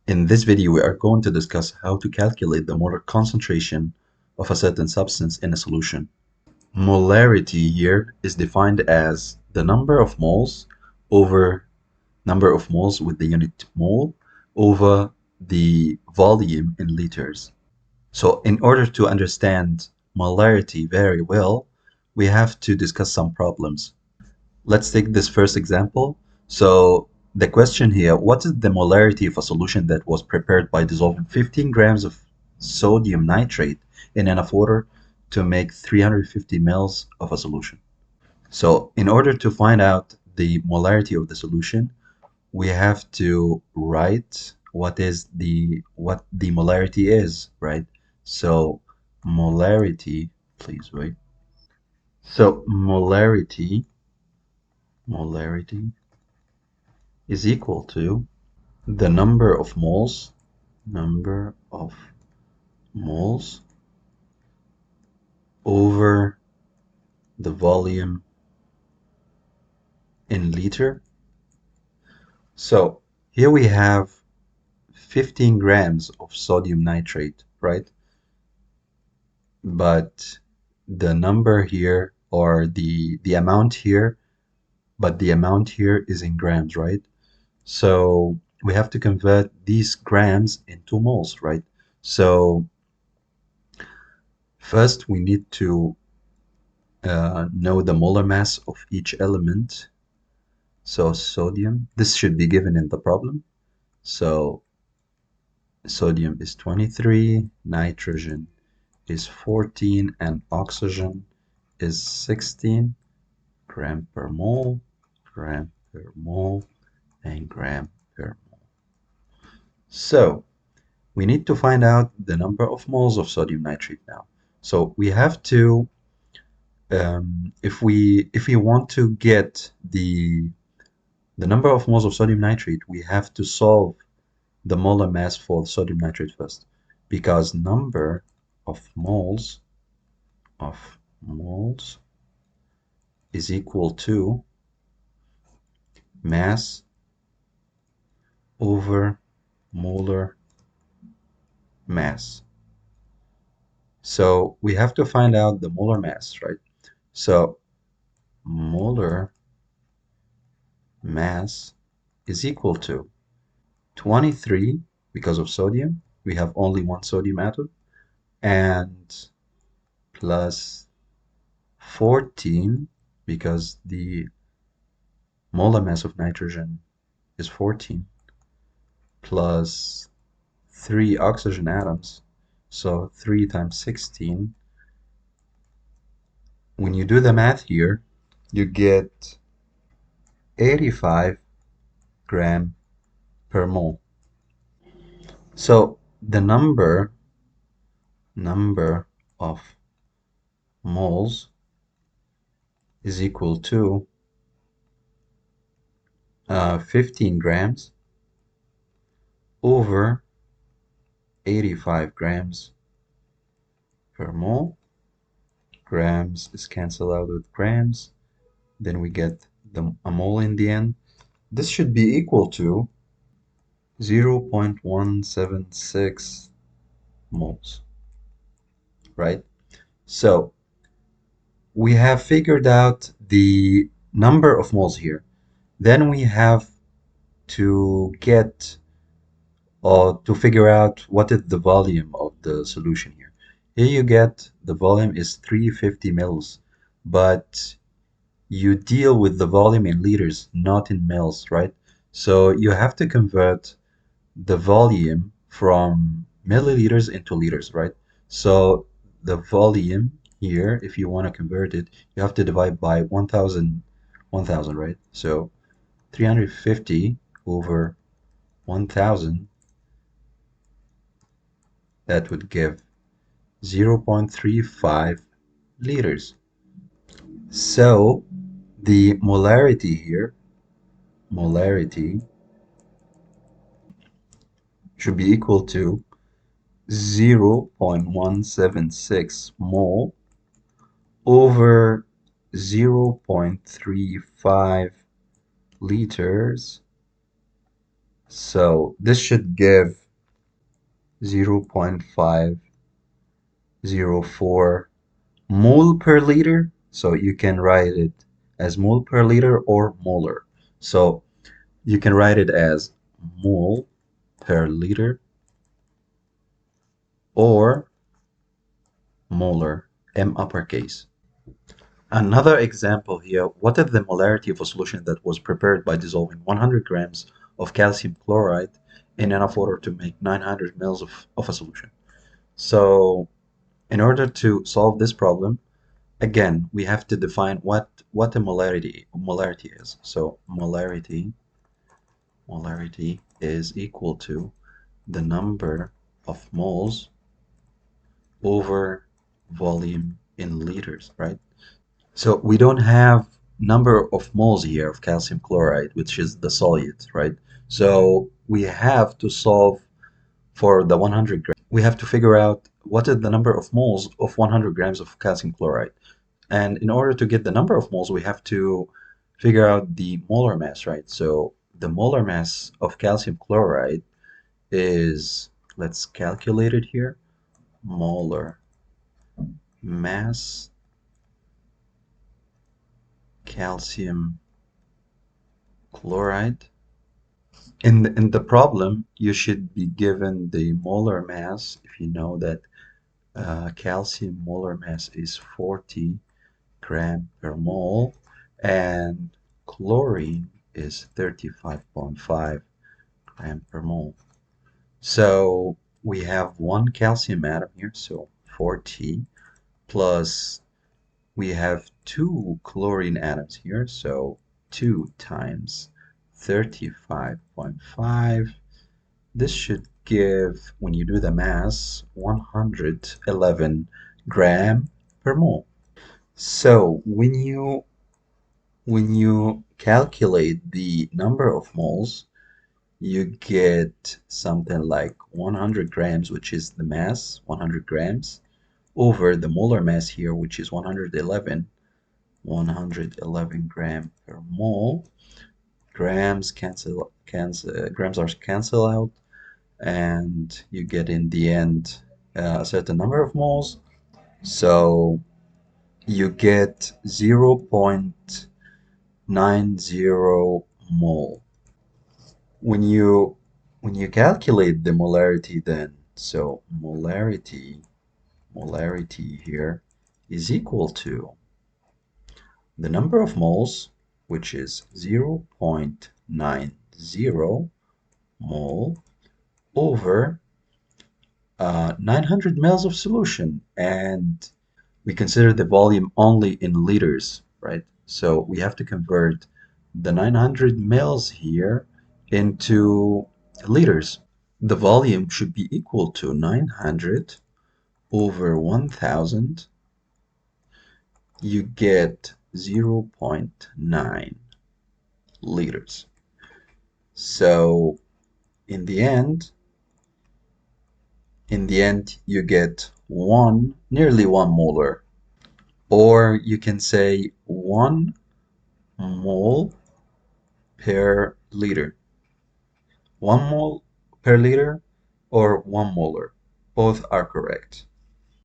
In this video, we are going to discuss how to calculate the molar concentration of a certain substance in a solution. Molarity here is defined as the number of moles over number of moles with the unit mole over the volume in liters. So in order to understand molarity very well, we have to discuss some problems. Let's take this first example. So the question here, what is the molarity of a solution that was prepared by dissolving 15 grams of sodium nitrate in enough water to make 350 mils of a solution? So in order to find out the molarity of the solution, we have to write what the molarity is, right? So molarity, please wait. So molarity is equal to the number of moles over the volume in liter. So here we have 15 grams of sodium nitrate, right? But the number here, or the amount here, but the amount here is in grams, right? So we have to convert these grams into moles, right? So first we need to know the molar mass of each element. So sodium, this should be given in the problem. So sodium is 23, nitrogen is 14, and oxygen is 16 gram per mole, gram per mole, and gram per mole. So we need to find out the number of moles of sodium nitrate now. So we have to, if we want to get the number of moles of sodium nitrate, we have to solve the molar mass for sodium nitrate first, because number of moles is equal to mass over molar mass. So we have to find out the molar mass, right? So molar mass is equal to 23, because of sodium, we have only one sodium atom, and plus 14, because the molar mass of nitrogen is 14, plus 3 oxygen atoms, so 3 times 16. When you do the math here, you get 85 gram per mole. So the number of moles is equal to 15 grams over 85 grams per mole. Grams is cancelled out with grams. Then we get a mole in the end. This should be equal to 0.176 moles, right? So we have figured out the number of moles here. Then we have to get, or to figure out, what is the volume of the solution here. Here you get the volume is 350 mils, but you deal with the volume in liters, not in mils, right? So you have to convert the volume from milliliters into liters, right? So the volume here, if you want to convert it, you have to divide by 1000, right? So 350 over 1000, that would give 0.35 liters. So the molarity here, molarity should be equal to 0.176 mole over 0.35 liters, So this should give 0.504 mole per liter. So you can write it as mole per liter or molar. So you can write it as mole per liter or molar, M uppercase. Another example here, what is the molarity of a solution that was prepared by dissolving 100 grams of calcium chloride in enough water to make 900 mils of a solution? So in order to solve this problem, again, we have to define what a molarity is. So molarity is equal to the number of moles over volume in liters, right? So we don't have number of moles here of calcium chloride, which is the solute, right? So we have to solve for the 100 grams. We have to figure out what is the number of moles of 100 grams of calcium chloride. And in order to get the number of moles, we have to figure out the molar mass, right? So the molar mass of calcium chloride is, let's calculate it here, molar mass calcium chloride. In the problem, you should be given the molar mass if you know that calcium molar mass is 40 gram per mole and chlorine is 35.5 gram per mole. So we have one calcium atom here, so 40 plus we have two chlorine atoms here, so 2 times 35.5. This should give, when you do the mass, 111 gram per mole. So when you calculate the number of moles, you get something like 100 grams, which is the mass, 100 grams, over the molar mass here, which is 111 gram per mole. Grams are cancel out, and you get in the end a certain number of moles. So you get 0.90 mole. When you calculate the molarity then, so molarity here is equal to the number of moles, which is 0.90 mole over 900 mils of solution, and we consider the volume only in liters, right? So we have to convert the 900 mils here into liters. The volume should be equal to 900 over 1000. You get 0.9 liters. So in the end, you get nearly 1 molar, or you can say 1 mole per liter. 1 mole per liter or 1 molar. Both are correct.